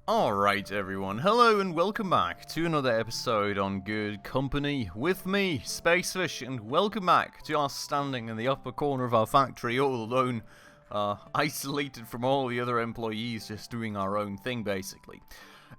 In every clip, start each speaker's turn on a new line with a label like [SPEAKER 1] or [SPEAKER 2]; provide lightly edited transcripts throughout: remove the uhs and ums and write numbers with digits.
[SPEAKER 1] Alright everyone, hello and welcome back to another episode on Good Company with me, Spacefish, and welcome back to us standing in the upper corner of our factory all alone, isolated from all the other employees, just doing our own thing basically.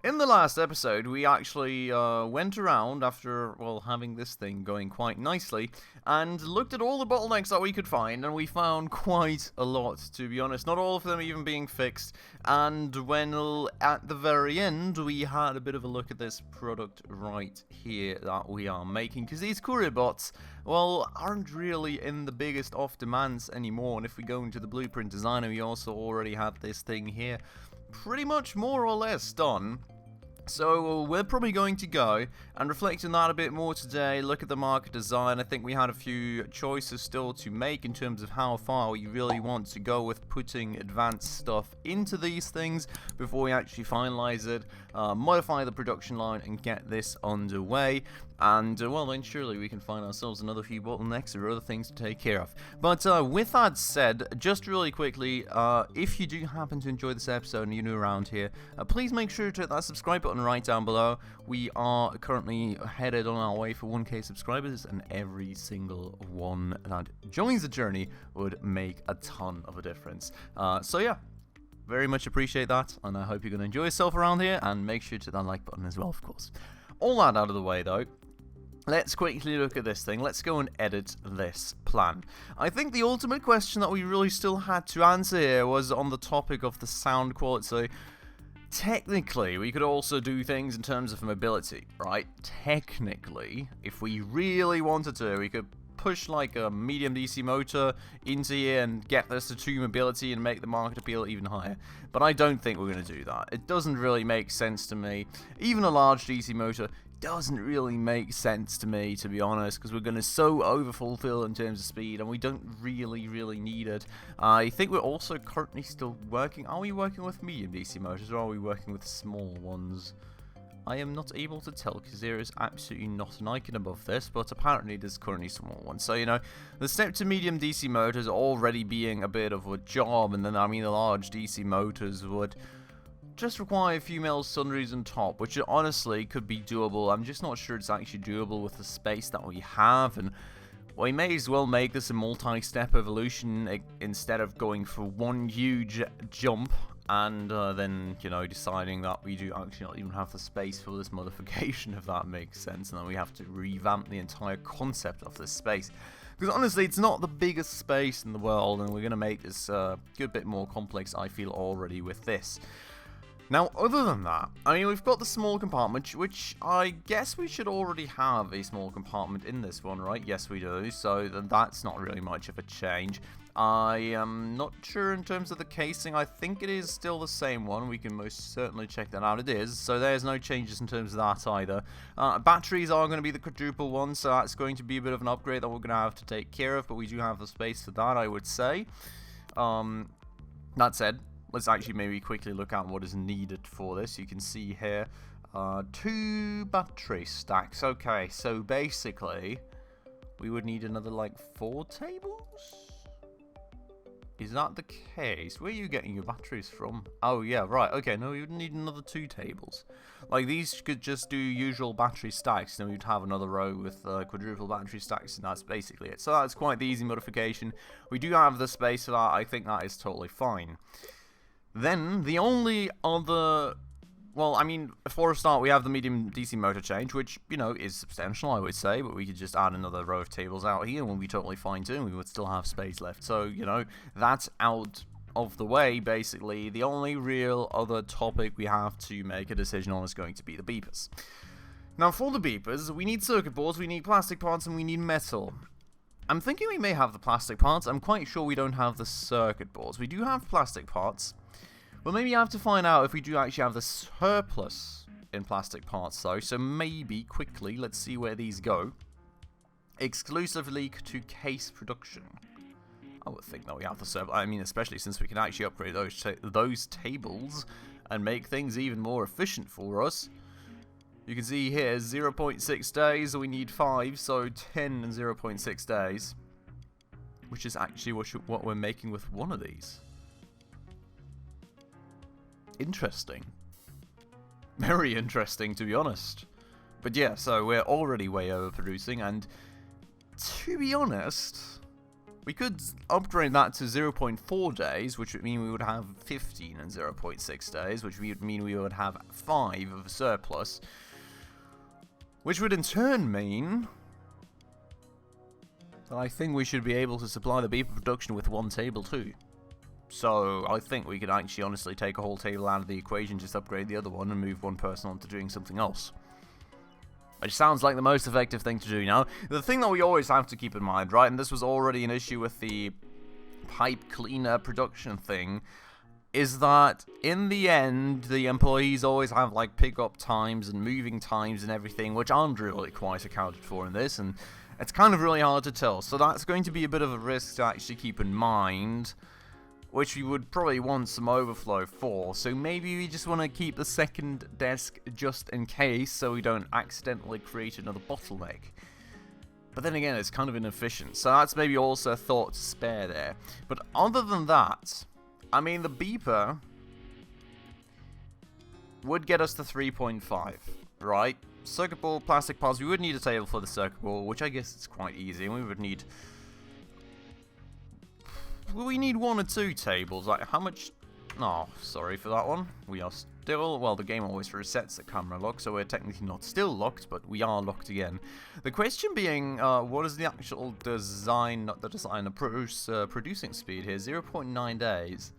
[SPEAKER 1] In the last episode, we actually went around after, well, having this thing going quite nicely, and looked at all the bottlenecks that we could find, and we found quite a lot, to be honest, not all of them even being fixed, and when at the very end, we had a bit of a look at this product right here that we are making, because these courier bots, well, aren't really in the biggest of demands anymore, and if we go into the blueprint designer, we also already have this thing here pretty much more or less done. So we're probably going to go and reflect on that a bit more today, look at the market design. I think we had a few choices still to make in terms of how far we really want to go with putting advanced stuff into these things before we actually finalize it, modify the production line and get this underway. And, well, then surely we can find ourselves another few bottlenecks or other things to take care of. But with that said, just really quickly, if you do happen to enjoy this episode and you're new around here, please make sure to hit that subscribe button right down below. We are currently headed on our way for 1k subscribers, and every single one that joins the journey would make a ton of a difference. So yeah, very much appreciate that, and I hope you're going to enjoy yourself around here, and make sure to hit that like button as well, of course. All that out of the way, though, let's quickly look at this thing. Let's go and edit this plan. I think the ultimate question that we really still had to answer here was on the topic of the sound quality. So, technically, we could also do things in terms of mobility, right? Technically, if we really wanted to, we could push like a medium DC motor into here and get this to 2 mobility and make the market appeal even higher. But I don't think we're going to do that. It doesn't really make sense to me. Even a large DC motor doesn't really make sense to me, to be honest, because we're going to so overfulfill in terms of speed, and we don't really need it. I think we're also currently still working. Are we working with medium DC motors, or are we working with small ones? I am not able to tell, because there is absolutely not an icon above this, but apparently there's currently small ones. So, you know, the step to medium DC motors already being a bit of a job, and then, I mean, the large DC motors would just require female sundries on top, which honestly could be doable. I'm just not sure it's actually doable with the space that we have, and we may as well make this a multi-step evolution instead of going for one huge jump and then, you know, deciding that we do actually not even have the space for this modification, if that makes sense, and then we have to revamp the entire concept of this space. Because honestly, it's not the biggest space in the world, and we're going to make this a good bit more complex, I feel, already with this. Now, other than that, I mean, we've got the small compartment, which I guess we should already have a small compartment in this one, right? Yes, we do, so that's not really much of a change. I am not sure in terms of the casing. I think it is still the same one. We can most certainly check that out. It is, so there's no changes in terms of that either. Batteries are going to be the quadruple one, so that's going to be a bit of an upgrade that we're going to have to take care of, but we do have the space for that, I would say. That said, let's actually maybe quickly look at what is needed for this. You can see here, 2 battery stacks. Okay, so basically, we would need another, like, 4 tables? Is that the case? Where are you getting your batteries from? Oh, yeah, right. Okay, no, you would need another 2 tables. Like, these could just do usual battery stacks, and then we'd have another row with quadruple battery stacks, and that's basically it. So that's quite the easy modification. We do have the space for that. I think that is totally fine. Then, the only other, well, I mean, for a start, we have the medium DC motor change, which, you know, is substantial, I would say, but we could just add another row of tables out here, and we'll be totally fine too, and we would still have space left. So, you know, that's out of the way, basically. The only real other topic we have to make a decision on is going to be the beepers. Now, for the beepers, we need circuit boards, we need plastic parts, and we need metal. I'm thinking we may have the plastic parts. I'm quite sure we don't have the circuit boards. We do have plastic parts. Well, maybe I have to find out if we do actually have the surplus in plastic parts, though. So maybe, quickly, let's see where these go. Exclusively to case production. I would think that we have the surplus. I mean, especially since we can actually upgrade those tables and make things even more efficient for us. You can see here, 0.6 days, we need 5, so 10 and 0.6 days. Which is actually what we're making with one of these. Interesting. Very interesting, to be honest. But yeah, so we're already way overproducing, and to be honest, we could upgrade that to 0.4 days, which would mean we would have 15 and 0.6 days, which would mean we would have 5 of a surplus, which would in turn mean that I think we should be able to supply the beeper production with 1 table too. So I think we could actually honestly take a whole table out of the equation, just upgrade the other one and move one person on to doing something else. Which sounds like the most effective thing to do now. The thing that we always have to keep in mind, right, and this was already an issue with the pipe cleaner production thing, is that in the end, the employees always have like pick-up times and moving times and everything, which aren't really quite accounted for in this, and it's kind of really hard to tell. So that's going to be a bit of a risk to actually keep in mind, which we would probably want some overflow for. So maybe we just want to keep the second desk just in case, so we don't accidentally create another bottleneck. But then again, it's kind of inefficient, so that's maybe also a thought to spare there. But other than that, I mean, the beeper would get us to 3.5, right? Circuit board, plastic parts, we would need a table for the circuit board, which I guess is quite easy, and we would need... we need 1 or 2 tables. Like, how much... oh, sorry for that one. We are still... well, the game always resets the camera lock, so we're technically not still locked, but we are locked again. The question being, what is the actual design... not the design, the producing speed here? 0.9 days.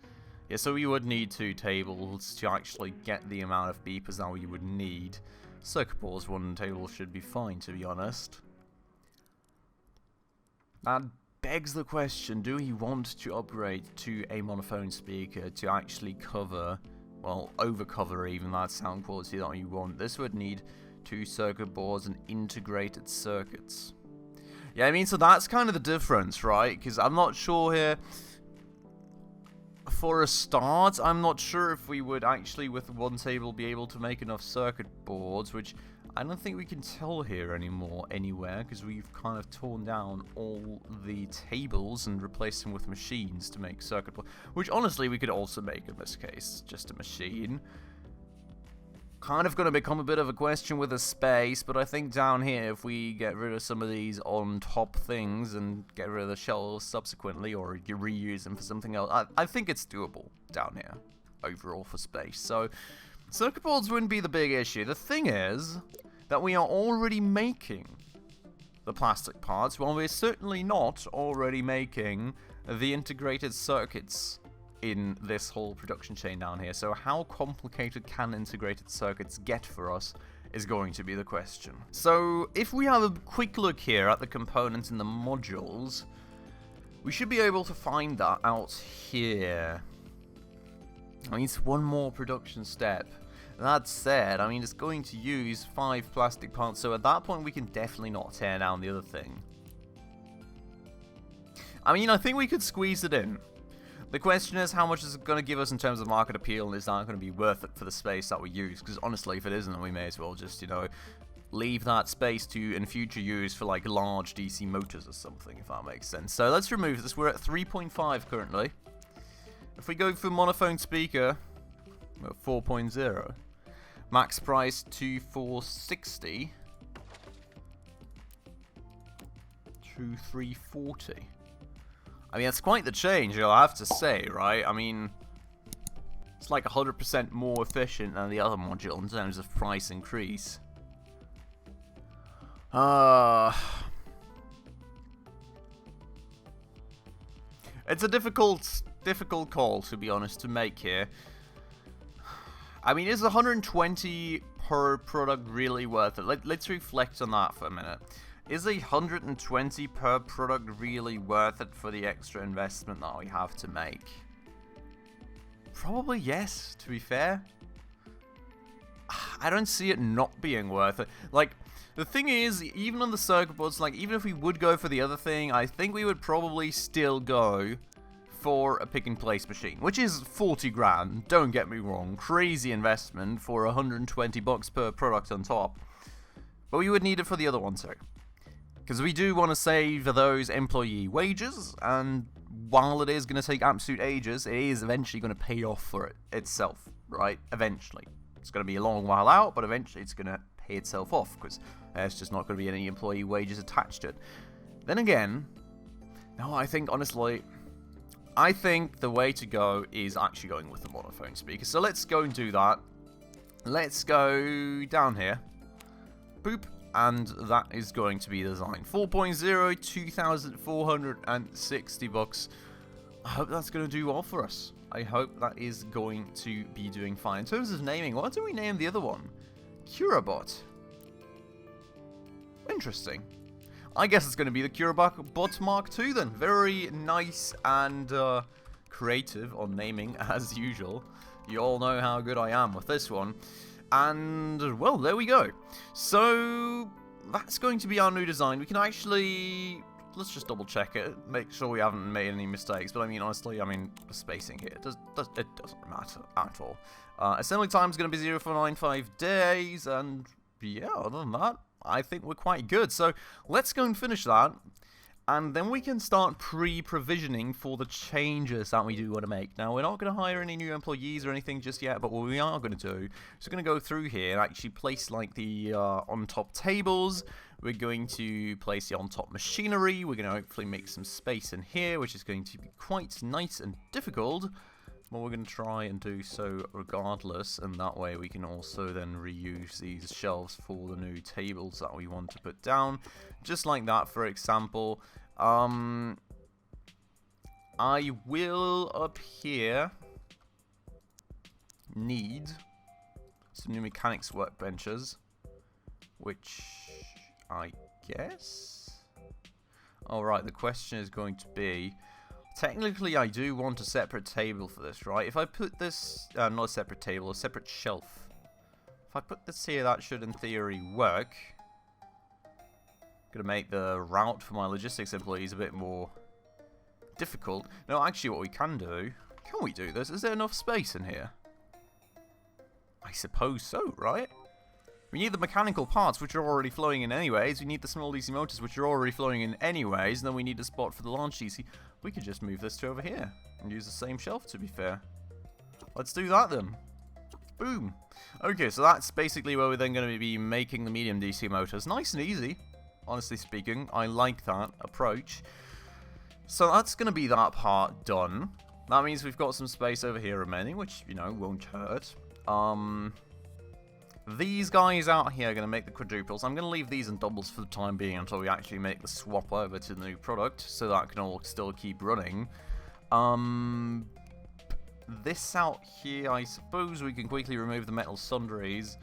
[SPEAKER 1] Yeah, so we would need 2 tables to actually get the amount of beepers that we would need. Circuit boards, 1 table should be fine, to be honest. That begs the question, do we want to upgrade to a monophone speaker to actually cover, well, overcover even that sound quality that you want? This would need 2 circuit boards and integrated circuits. Yeah, I mean, so that's kind of the difference, right? Because I'm not sure here... for a start, I'm not sure if we would actually, with 1 table, be able to make enough circuit boards, which I don't think we can tell here anymore anywhere, because we've kind of torn down all the tables and replaced them with machines to make circuit boards, which honestly we could also make in this case, just a machine. Kind of going to become a bit of a question with the space, but I think down here, if we get rid of some of these on top things and get rid of the shells subsequently, or you reuse them for something else, I think it's doable down here overall for space. So circuit boards wouldn't be the big issue. The thing is that we are already making the plastic parts, while we're certainly not already making the integrated circuits in this whole production chain down here. So how complicated can integrated circuits get for us is going to be the question. So if we have a quick look here at the components in the modules, we should be able to find that out here. I mean, it's 1 more production step. That said, I mean, it's going to use 5 plastic parts, so at that point we can definitely not tear down the other thing. I mean, I think we could squeeze it in. The question is, how much is it going to give us in terms of market appeal, and is that going to be worth it for the space that we use? Because honestly, if it isn't, we may as well just, you know, leave that space to, in future use, for like large DC motors or something, if that makes sense. So let's remove this. We're at 3.5 currently. If we go for monophone speaker, we're at 4.0. Max price 2460. 2340. I mean, that's quite the change, I'll have to say, right? I mean, it's like 100% more efficient than the other module in terms of price increase. It's a difficult call, to be honest, to make here. I mean, is 120 per product really worth it? Let's reflect on that for a minute. Is 120 per product really worth it for the extra investment that we have to make? Probably yes, to be fair. I don't see it not being worth it. Like, the thing is, even on the circuit boards, like, even if we would go for the other thing, I think we would probably still go for a pick and place machine, which is 40 grand, don't get me wrong, crazy investment for 120 bucks per product on top. But we would need it for the other one too. Because we do want to save those employee wages, and while it is going to take absolute ages, it is eventually going to pay off for it itself, right? Eventually. It's going to be a long while out, but eventually it's going to pay itself off, because there's just not going to be any employee wages attached to it. Then again, no, I think, honestly, I think the way to go is actually going with the monophone speaker. So let's go and do that. Let's go down here. Boop. And that is going to be design 4.0, 2,460 bucks. I hope that's going to do well for us. I hope that is going to be doing fine. In terms of naming, what do we name the other one? Curabot. Interesting. I guess it's going to be the Curabot Mark II then. Very nice and creative on naming, as usual. You all know how good I am with this one. And, well, there we go. So, that's going to be our new design. We can actually... Let's just double check it, make sure we haven't made any mistakes. But I mean, honestly, the spacing here, it doesn't matter at all. Assembly time is going to be 0.95 days, and yeah, other than that, I think we're quite good. So let's go and finish that, and then we can start pre-provisioning for the changes that we do want to make. Now, we're not going to hire any new employees or anything just yet, but what we are going to do is we're going to go through here and actually place like the on-top tables. We're going to place the on-top machinery. We're going to hopefully make some space in here, which is going to be quite nice and difficult. But we're going to try and do so regardless, and that way we can also then reuse these shelves for the new tables that we want to put down. Just like that, for example. I will, up here, need some new mechanics workbenches, which I guess... Alright, the question is going to be... Technically, I do want a separate table for this, right? If I put this... not a separate table, a separate shelf. If I put this here, that should, in theory, work. Gonna make the route for my logistics employees a bit more difficult. No, actually, what we can do... Can we do this? Is there enough space in here? I suppose so, right? We need the mechanical parts, which are already flowing in anyways. We need the small DC motors, which are already flowing in anyways. And then we need a spot for the large DC. We could just move this to over here and use the same shelf, to be fair. Let's do that then. Boom. Okay, so that's basically where we're then going to be making the medium DC motors. Nice and easy, honestly speaking. I like that approach. So that's going to be that part done. That means we've got some space over here remaining, which, you know, won't hurt. These guys out here are going to make the quadruples. I'm going to leave these in doubles for the time being until we actually make the swap over to the new product, so that can all still keep running. This out here, I suppose we can quickly remove the metal sundries.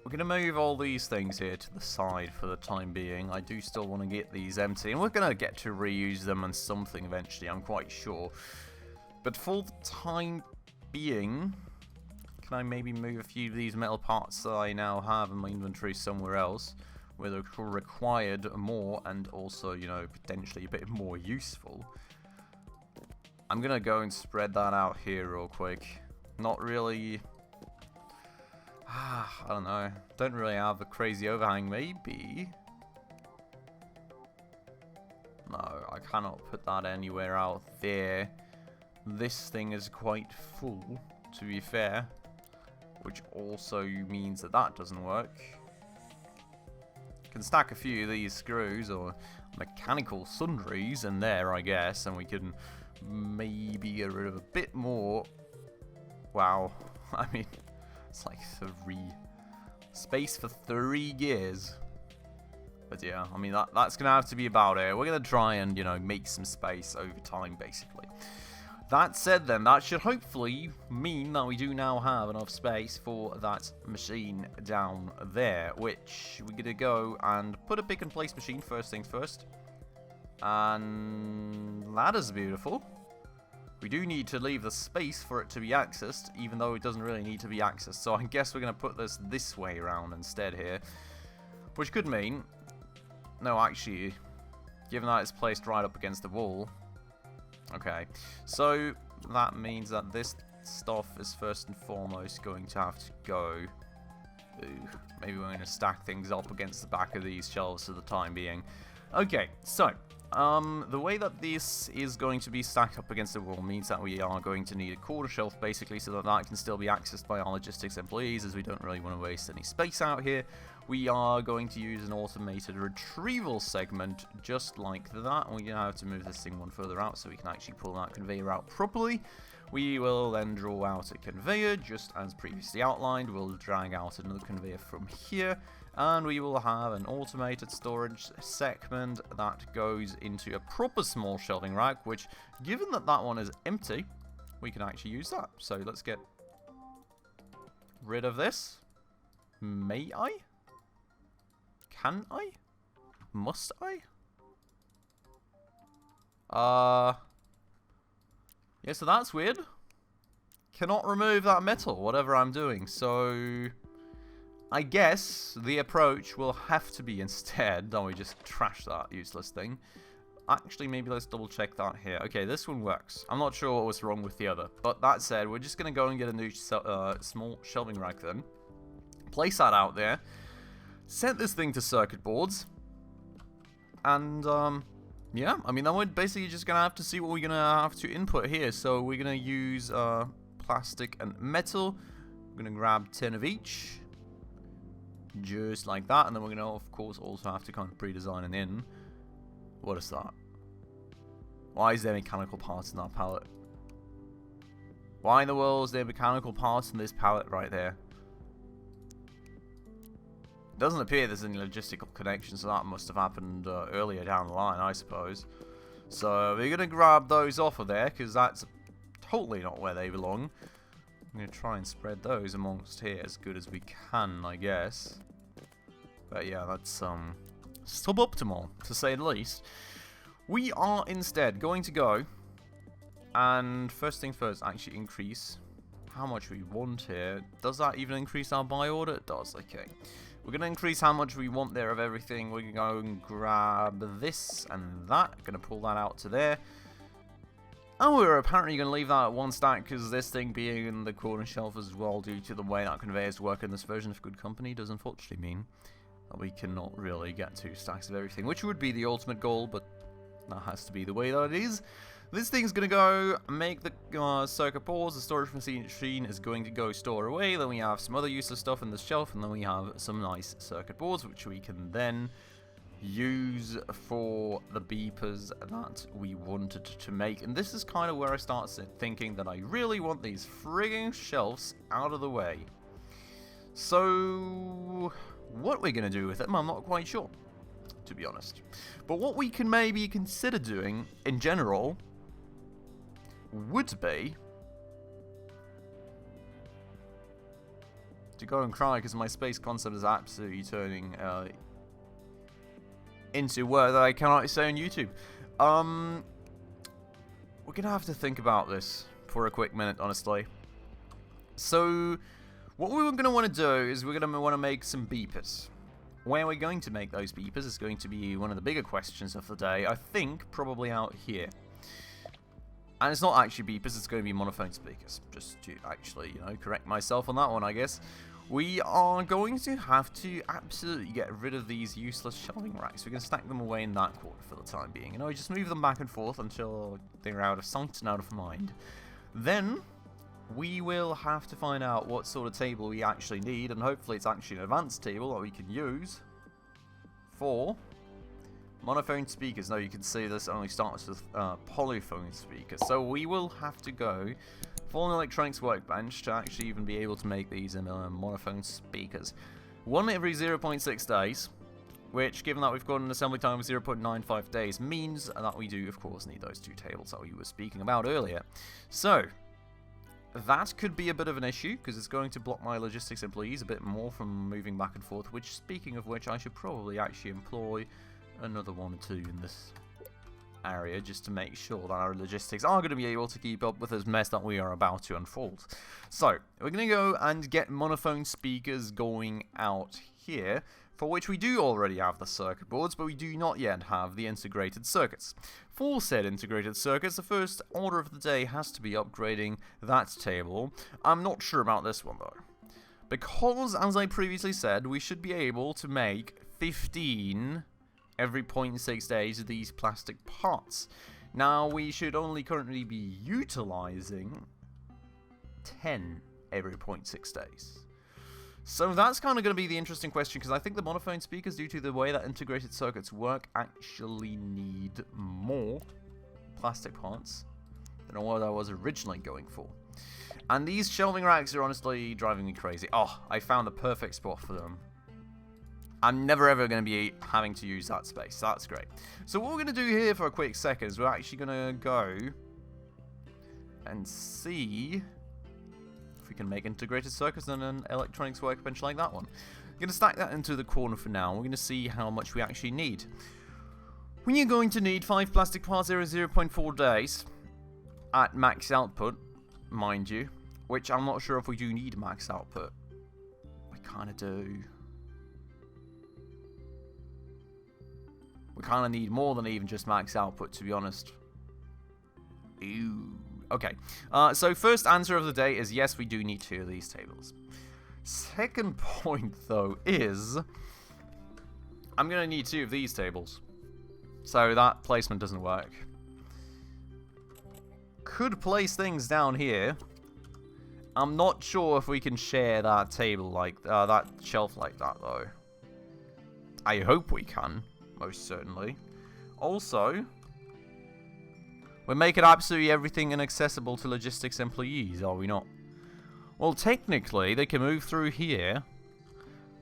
[SPEAKER 1] We're going to move all these things here to the side for the time being. I do still want to get these empty, and we're going to get to reuse them and something eventually, I'm quite sure. But for the time being... Can I maybe move a few of these metal parts that I now have in my inventory somewhere else, where they're required more and also, you know, potentially a bit more useful? I'm gonna go and spread that out here real quick. Not really... I don't know. Don't really have a crazy overhang, maybe? No, I cannot put that anywhere out there. This thing is quite full, to be fair. Which also means that that doesn't work. Can stack a few of these screws or mechanical sundries in there, I guess, and we can maybe get rid of a bit more. Wow, I mean, it's like 3 space for 3 gears. But yeah, I mean that's gonna have to be about it. We're gonna try and, you know, make some space over time, basically. That said then, that should hopefully mean that we do now have enough space for that machine down there, which we're going to go and put a pick and place machine first things first. And that is beautiful. We do need to leave the space for it to be accessed, even though it doesn't really need to be accessed. So I guess we're going to put this way around instead here, which could mean... No, actually, given that it's placed right up against the wall... Okay, so that means that this stuff is first and foremost going to have to go. Ooh, maybe we're going to stack things up against the back of these shelves for the time being. Okay, so The way that this is going to be stacked up against the wall means that we are going to need a quarter shelf, basically, so that that can still be accessed by our logistics employees, as we don't really want to waste any space out here. We are going to use an automated retrieval segment, just like that. We're going to have to move this thing one further out so we can actually pull that conveyor out properly. We will then draw out a conveyor, just as previously outlined. We'll drag out another conveyor from here, and we will have an automated storage segment that goes into a proper small shelving rack, which, given that that one is empty, we can actually use that. So let's get rid of this. May I? Can I? Must I? Yeah, so that's weird. Cannot remove that metal, whatever I'm doing. So I guess the approach will have to be instead, don't we just trash that useless thing. Actually, maybe let's double check that here. Okay, this one works. I'm not sure what was wrong with the other. But that said, we're just going to go and get a new small shelving rack then. Place that out there. Set this thing to circuit boards. And, yeah, I mean, then we're basically just going to have to see what we're going to have to input here. So we're going to use plastic and metal. We're going to grab 10 of each. Just like that. And then we're going to, of course, also have to kind of pre-design an in. What is that? Why is there mechanical parts in that pallet? Why in the world is there mechanical parts in this pallet right there? It doesn't appear there's any logistical connection, so that must have happened earlier down the line, I suppose. So we're going to grab those off of there, because that's totally not where they belong. I'm going to try and spread those amongst here as good as we can, I guess. But yeah, that's suboptimal, to say the least. We are instead going to go and first things first, actually increase how much we want here. Does that even increase our buy order? It does, okay. We're going to increase how much we want there of everything. We're going to go and grab this and that. Going to pull that out to there. And we're apparently going to leave that at one stack because this thing being in the corner shelf as well, due to the way that conveyors work in this version of Good Company, does unfortunately mean that we cannot really get 2 stacks of everything, which would be the ultimate goal, but that has to be the way that it is. This thing's going to go make the circuit boards. The storage machine is going to go store away. Then we have some other useless stuff in this shelf, and then we have some nice circuit boards, which we can then use for the beepers that we wanted to make. And this is kind of where I start thinking that I really want these frigging shelves out of the way. So what we're going to do with them, I'm not quite sure, to be honest. But what we can maybe consider doing in general would be to go and cry because my space concept is absolutely turning into word that I cannot say on YouTube. We're gonna have to think about this for a quick minute, honestly. So what we're gonna want to do is we're gonna want to make some beepers. Where we're going to make those beepers is going to be one of the bigger questions of the day. I think probably out here. And it's not actually beepers, it's going to be monophone speakers. Just to actually, you know, correct myself on that one, I guess. We are going to have to absolutely get rid of these useless shelving racks. We're going to stack them away in that corner for the time being. You know, just move them back and forth until they're out of sight and out of mind. Then we will have to find out what sort of table we actually need, and hopefully it's actually an advanced table that we can use for monophone speakers. Now you can see this only starts with polyphone speakers, so we will have to go for an electronics workbench to actually even be able to make these monophone speakers. One every 0.6 days, which, given that we've got an assembly time of 0.95 days, means that we do, of course, need those 2 tables that we were speaking about earlier. So that could be a bit of an issue, because it's going to block my logistics employees a bit more from moving back and forth, which, speaking of which, I should probably actually employ another 1 or 2 in this area, just to make sure that our logistics are going to be able to keep up with this mess that we are about to unfold. So, we're going to go and get monophone speakers going out here, for which we do already have the circuit boards, but we do not yet have the integrated circuits. For said integrated circuits, the first order of the day has to be upgrading that table. I'm not sure about this one, though, because, as I previously said, we should be able to make 15 every 0.6 days of these plastic parts. Now, we should only currently be utilizing 10 every 0.6 days. So that's kind of going to be the interesting question, because I think the monophone speakers, due to the way that integrated circuits work, actually need more plastic parts than what I was originally going for. And these shelving racks are honestly driving me crazy. Oh, I found the perfect spot for them. I'm never ever going to be having to use that space. That's great. So what we're going to do here for a quick second is we're actually going to go and see if we can make integrated circuits and an electronics workbench like that one. I'm going to stack that into the corner for now. We're going to see how much we actually need. When you're going to need 5 plastic parts every 0.4 days at max output, mind you, which I'm not sure if we do need max output. We kind of do. We kind of need more than even just max output, to be honest. Ew. Okay, so first answer of the day is yes, we do need 2 of these tables. Second point, though, is I'm going to need 2 of these tables. So that placement doesn't work. Could place things down here. I'm not sure if we can share that table like that shelf like that, though. I hope we can, most certainly. Also, we're making absolutely everything inaccessible to logistics employees, are we not? Well, technically, they can move through here,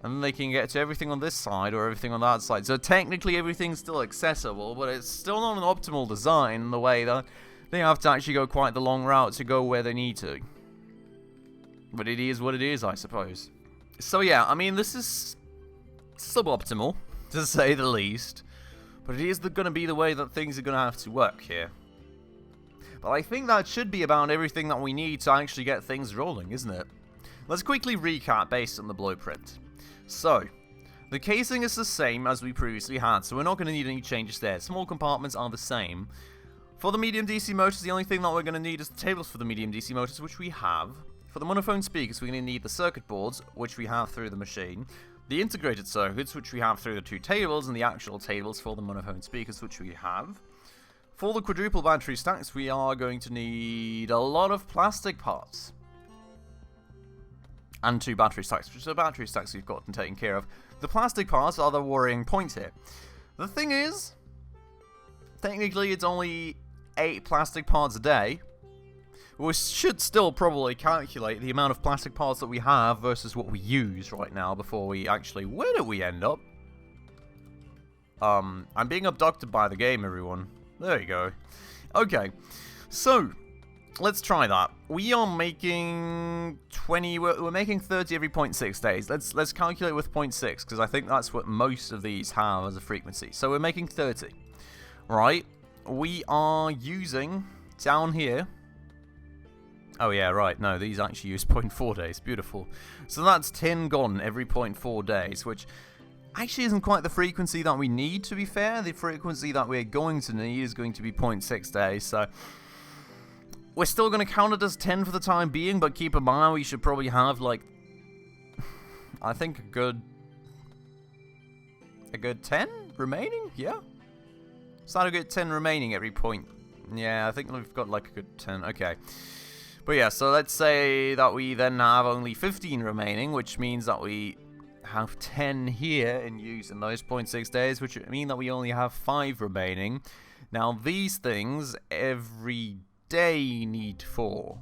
[SPEAKER 1] and then they can get to everything on this side or everything on that side. So technically, everything's still accessible, but it's still not an optimal design in the way that they have to actually go quite the long route to go where they need to. But it is what it is, I suppose. So yeah, I mean, this is suboptimal, to say the least. But it is going to be the way that things are going to have to work here. But I think that should be about everything that we need to actually get things rolling, isn't it? Let's quickly recap based on the blueprint. So, the casing is the same as we previously had, so we're not going to need any changes there. Small compartments are the same. For the medium DC motors, the only thing that we're going to need is the tables for the medium DC motors, which we have. For the monophone speakers, we're going to need the circuit boards, which we have through the machine. The integrated circuits, which we have through the 2 tables, and the actual tables for the monophone speakers, which we have. For the quadruple battery stacks, we are going to need a lot of plastic parts. And 2 battery stacks, which are the battery stacks we've gotten taken care of. The plastic parts are the worrying point here. The thing is, technically it's only 8 plastic parts a day. We should still probably calculate the amount of plastic parts that we have versus what we use right now before we actually... Where did we end up? I'm being abducted by the game, everyone. There you go. Okay, so let's try that. We are making 20. We're making 30 every 0.6 days. Let's calculate with 0.6 because I think that's what most of these have as a frequency. So we're making 30, right? We are using down here. Oh yeah, right. No, these actually use 0.4 days. Beautiful. So that's 10 gone every 0.4 days, which actually isn't quite the frequency that we need, to be fair. The frequency that we're going to need is going to be 0.6 days, so we're still going to count it as 10 for the time being, but keep in mind we should probably have, like, I think a good 10 remaining? Yeah? Is that a good 10 remaining every point? Yeah, I think we've got, like, a good 10. Okay. But yeah, so let's say that we then have only 15 remaining, which means that we have 10 here in use in those 0.6 days, which would mean that we only have 5 remaining. Now these things every day need 4,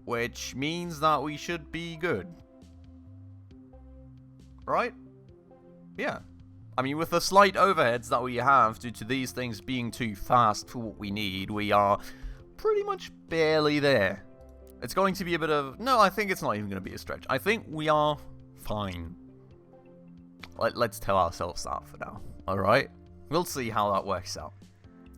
[SPEAKER 1] which means that we should be good, right? Yeah, I mean, with the slight overheads that we have due to these things being too fast for what we need, we are pretty much barely there. It's going to be a bit of... No, I think it's not even going to be a stretch. I think we are fine. Let's tell ourselves that for now. Alright? We'll see how that works out.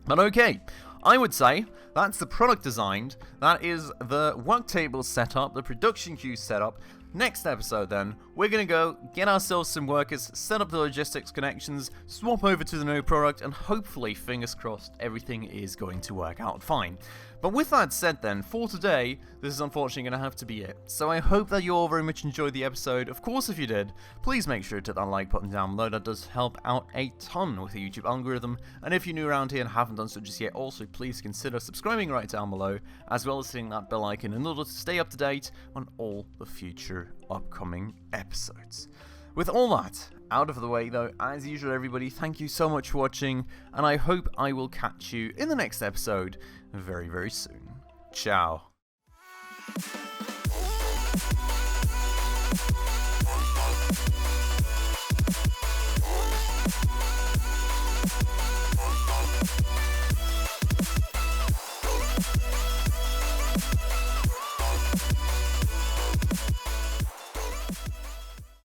[SPEAKER 1] But okay, I would say that's the product designed. That is the work table set up, the production queue set up. Next episode then, we're going to go get ourselves some workers, set up the logistics connections, swap over to the new product, and hopefully, fingers crossed, everything is going to work out fine. But with that said then, for today, this is unfortunately going to have to be it. So I hope that you all very much enjoyed the episode. Of course, if you did, please make sure to hit that like button down below. That does help out a ton with the YouTube algorithm. And if you're new around here and haven't done so just yet, also please consider subscribing right down below, as well as hitting that bell icon in order to stay up to date on all the future upcoming episodes. With all that out of the way though, as usual everybody, thank you so much for watching, and I hope I will catch you in the next episode very, very soon. Ciao.